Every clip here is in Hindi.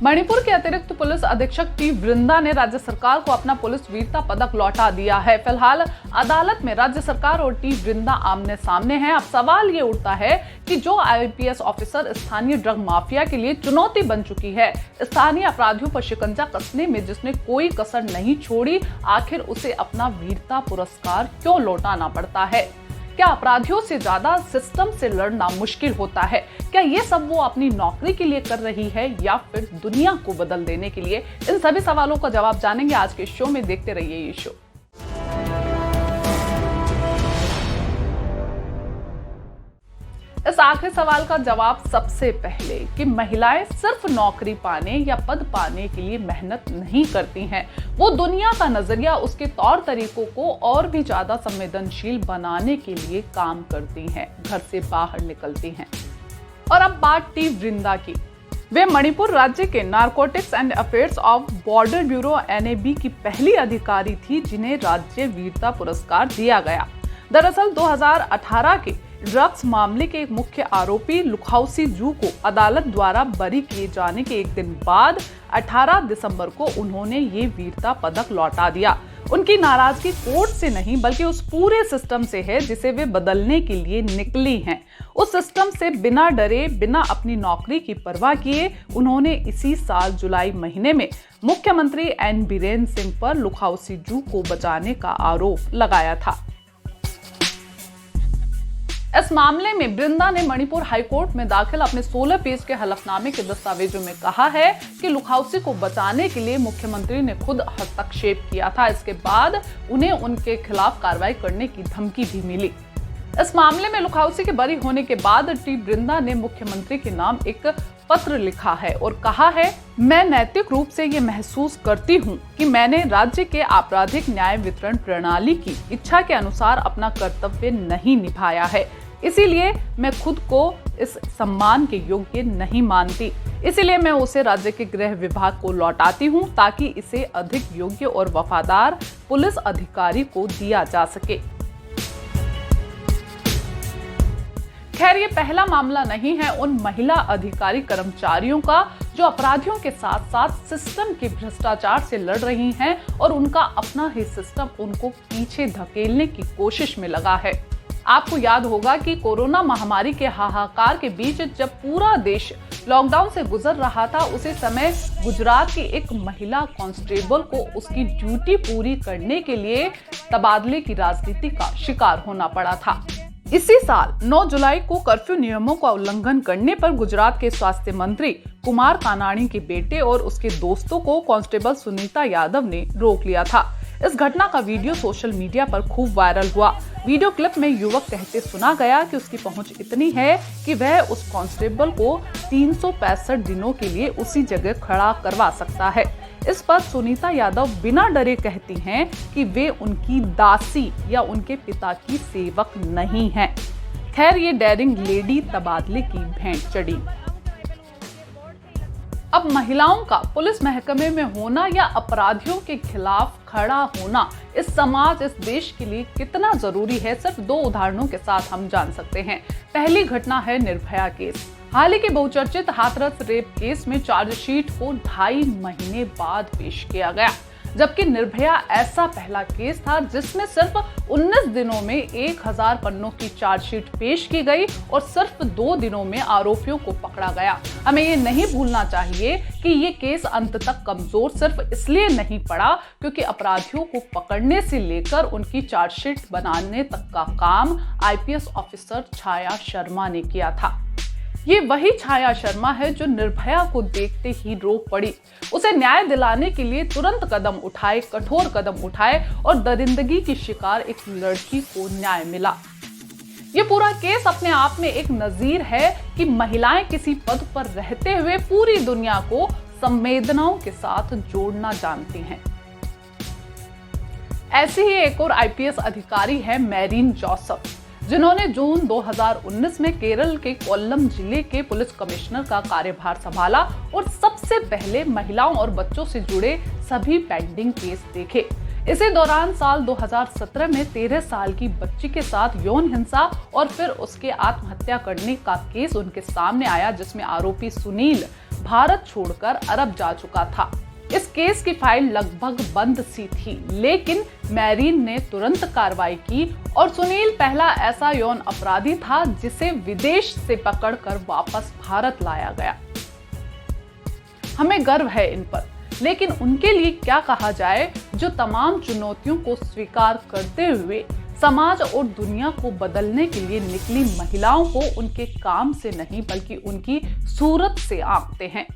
मणिपुर के अतिरिक्त पुलिस अधीक्षक टी वृंदा ने राज्य सरकार को अपना पुलिस वीरता पदक लौटा दिया है। फिलहाल अदालत में राज्य सरकार और टी वृंदा आमने सामने हैं। अब सवाल ये उठता है कि जो आईपीएस ऑफिसर स्थानीय ड्रग माफिया के लिए चुनौती बन चुकी है, स्थानीय अपराधियों पर शिकंजा कसने में जिसने कोई कसर नहीं छोड़ी, आखिर उसे अपना वीरता पुरस्कार क्यों लौटाना पड़ता है? क्या अपराधियों से ज्यादा सिस्टम से लड़ना मुश्किल होता है? क्या ये सब वो अपनी नौकरी के लिए कर रही है या फिर दुनिया को बदल देने के लिए? इन सभी सवालों का जवाब जानेंगे आज के शो में। देखते रहिए ये शो। इस आखिरी सवाल का जवाब सबसे पहले कि महिलाएं सिर्फ नौकरी पाने या पद पाने के लिए मेहनत नहीं करती हैं। वो दुनिया का नजरिया, उसके तौर तरीकों को और भी ज्यादा संवेदनशील बनाने के लिए काम करती हैं, घर से बाहर निकलती हैं। और अब बात टी वृंदा की। वे मणिपुर राज्य के narcotics and affairs of border bureau NAB की पहली अधिकारी थी जिन्हें राज्य वीरता पुरस्कार दिया गया। दरअसल 2018 के ड्रग्स मामले के एक मुख्य आरोपी लुखाउसी जू को अदालत द्वारा बरी किए जाने के एक दिन बाद 18 दिसंबर को उन्होंने ये वीरता पदक लौटा दिया। उनकी नाराजगी कोर्ट से नहीं बल्कि उस पूरे सिस्टम से है जिसे वे बदलने के लिए निकली हैं। उस सिस्टम से बिना डरे, बिना अपनी नौकरी की परवाह किए उन्होंने इसी साल जुलाई महीने में मुख्यमंत्री N बीरेन सिंह पर लुखाउसी जू को बचाने का आरोप लगाया था। इस मामले में वृंदा ने मणिपुर हाईकोर्ट में दाखिल अपने 16 पेज के हलफनामे के दस्तावेजों में कहा है कि लुखाउसी को बचाने के लिए मुख्यमंत्री ने खुद हस्तक्षेप किया था। इसके बाद उन्हें उनके खिलाफ कार्रवाई करने की धमकी भी मिली। इस मामले में लुखाउसी के बरी होने के बाद टी वृंदा ने मुख्यमंत्री के नाम एक पत्र लिखा है और कहा है, मैं नैतिक रूप से ये महसूस करती हूँ कि मैंने राज्य के आपराधिक न्याय वितरण प्रणाली की इच्छा के अनुसार अपना कर्तव्य नहीं निभाया है। इसीलिए मैं खुद को इस सम्मान के योग्य नहीं मानती। इसीलिए मैं उसे राज्य के गृह विभाग को लौटाती हूँ ताकि इसे अधिक योग्य और वफादार पुलिस अधिकारी को दिया जा सके। खैर, ये पहला मामला नहीं है उन महिला अधिकारी कर्मचारियों का जो अपराधियों के साथ साथ सिस्टम के भ्रष्टाचार से लड़ रही हैं और उनका अपना ही सिस्टम उनको पीछे धकेलने की कोशिश में लगा है। आपको याद होगा कि कोरोना महामारी के हाहाकार के बीच जब पूरा देश लॉकडाउन से गुजर रहा था, उसी समय गुजरात की एक महिला कांस्टेबल को उसकी ड्यूटी पूरी करने के लिए तबादले की राजनीति का शिकार होना पड़ा था। इसी साल 9 जुलाई को कर्फ्यू नियमों का उल्लंघन करने पर गुजरात के स्वास्थ्य मंत्री कुमार कानाणी के बेटे और उसके दोस्तों को कांस्टेबल सुनीता यादव ने रोक लिया था। इस घटना का वीडियो सोशल मीडिया पर खूब वायरल हुआ। वीडियो क्लिप में युवक कहते सुना गया कि उसकी पहुंच इतनी है कि वह उस कांस्टेबल को 365 दिनों के लिए उसी जगह खड़ा करवा सकता है। इस पर सुनीता यादव बिना डरे कहती हैं कि वे उनकी दासी या उनके पिता की सेवक नहीं हैं। खैर, ये डेयरिंग लेडी तबादले की भेंट चढ़ी। अब महिलाओं का पुलिस महकमे में होना या अपराधियों के खिलाफ खड़ा होना इस समाज, इस देश के लिए कितना जरूरी है, सिर्फ 2 उदाहरणों के साथ हम जान सकते हैं। पहली घटना है निर्भया केस। हाल ही के बहुचर्चित हाथरस रेप केस में चार्जशीट को 2.5 महीने बाद पेश किया गया, जबकि निर्भया ऐसा पहला केस था जिसमें सिर्फ 19 दिनों में 1000 पन्नों की चार्जशीट पेश की गई और सिर्फ 2 दिनों में आरोपियों को पकड़ा गया। हमें ये नहीं भूलना चाहिए कि ये केस अंत तक कमजोर सिर्फ इसलिए नहीं पड़ा क्योंकि अपराधियों को पकड़ने से लेकर उनकी चार्जशीट बनाने तक का काम आईपीएस ऑफिसर छाया शर्मा ने किया था। ये वही छाया शर्मा है जो निर्भया को देखते ही रो पड़ी, उसे न्याय दिलाने के लिए तुरंत कदम उठाए, कठोर कदम उठाए और दरिंदगी की शिकार एक लड़की को न्याय मिला। ये पूरा केस अपने आप में एक नजीर है कि महिलाएं किसी पद पर रहते हुए पूरी दुनिया को संवेदनाओं के साथ जोड़ना जानती हैं। ऐसी ही एक और आईपीएस अधिकारी है मेरीन जोसेफ, जिन्होंने जून 2019 में केरल के कोल्लम जिले के पुलिस कमिश्नर का कार्यभार संभाला और सबसे पहले महिलाओं और बच्चों से जुड़े सभी पेंडिंग केस देखे। इसी दौरान साल 2017 में 13 साल की बच्ची के साथ यौन हिंसा और फिर उसके आत्महत्या करने का केस उनके सामने आया, जिसमें आरोपी सुनील भारत छोड़कर अरब जा चुका था। इस केस की फाइल लगभग बंद सी थी, लेकिन मैरीन ने तुरंत कार्रवाई की और सुनील पहला ऐसा यौन अपराधी था जिसे विदेश से पकड़कर वापस भारत लाया गया। हमें गर्व है इन पर, लेकिन उनके लिए क्या कहा जाए जो तमाम चुनौतियों को स्वीकार करते हुए समाज और दुनिया को बदलने के लिए निकली महिलाओं को उनके काम से नहीं बल्कि उनकी सूरत से आंकते हैं।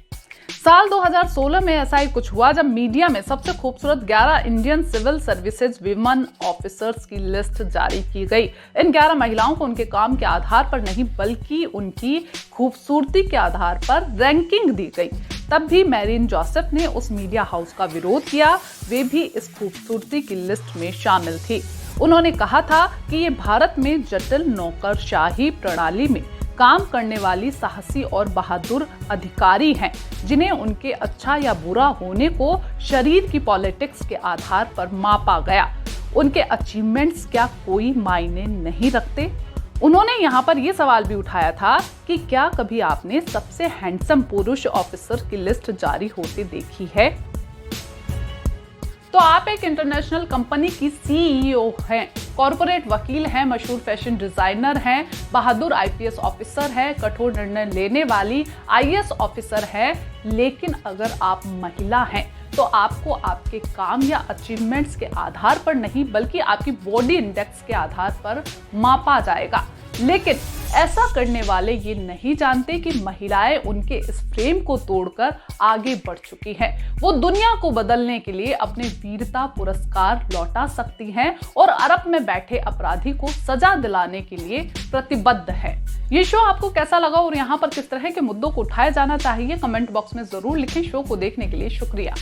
साल 2016 में ऐसा ही कुछ हुआ जब मीडिया में सबसे खूबसूरत 11 Indian civil services women officers की लिस्ट जारी की गई। इन 11 महिलाओं को उनके काम के आधार पर नहीं बल्कि उनकी खूबसूरती के आधार पर रैंकिंग दी गई। तब भी मैरीन जोसेफ ने उस मीडिया हाउस का विरोध किया। वे भी इस खूबसूरती की लिस्ट में शामिल थी। उन्होंने कहा था कि ये भारत में जटिल नौकरशाही प्रणाली में काम करने वाली साहसी और बहादुर अधिकारी हैं, जिन्हें उनके अच्छा या बुरा होने को शरीर की पॉलिटिक्स के आधार पर मापा गया। उनके अचीवमेंट्स क्या कोई मायने नहीं रखते? उन्होंने यहाँ पर यह सवाल भी उठाया था कि क्या कभी आपने सबसे हैंडसम पुरुष ऑफिसर की लिस्ट जारी होते देखी है? तो आप एक इंटरनेशनल कंपनी की सीईओ हैं, कॉर्पोरेट वकील हैं, मशहूर फैशन डिजाइनर हैं, बहादुर आईपीएस ऑफिसर हैं, कठोर निर्णय लेने वाली आईएएस ऑफिसर हैं, लेकिन अगर आप महिला हैं तो आपको आपके काम या अचीवमेंट्स के आधार पर नहीं बल्कि आपकी बॉडी इंडेक्स के आधार पर मापा जाएगा। लेकिन ऐसा करने वाले ये नहीं जानते कि महिलाएं उनके इस फ्रेम को तोड़कर आगे बढ़ चुकी हैं। वो दुनिया को बदलने के लिए अपने वीरता पुरस्कार लौटा सकती हैं और अरब में बैठे अपराधी को सजा दिलाने के लिए प्रतिबद्ध है। ये शो आपको कैसा लगा और यहाँ पर किस तरह के मुद्दों को उठाया जाना चाहिए, कमेंट बॉक्स में जरूर लिखें। शो को देखने के लिए शुक्रिया।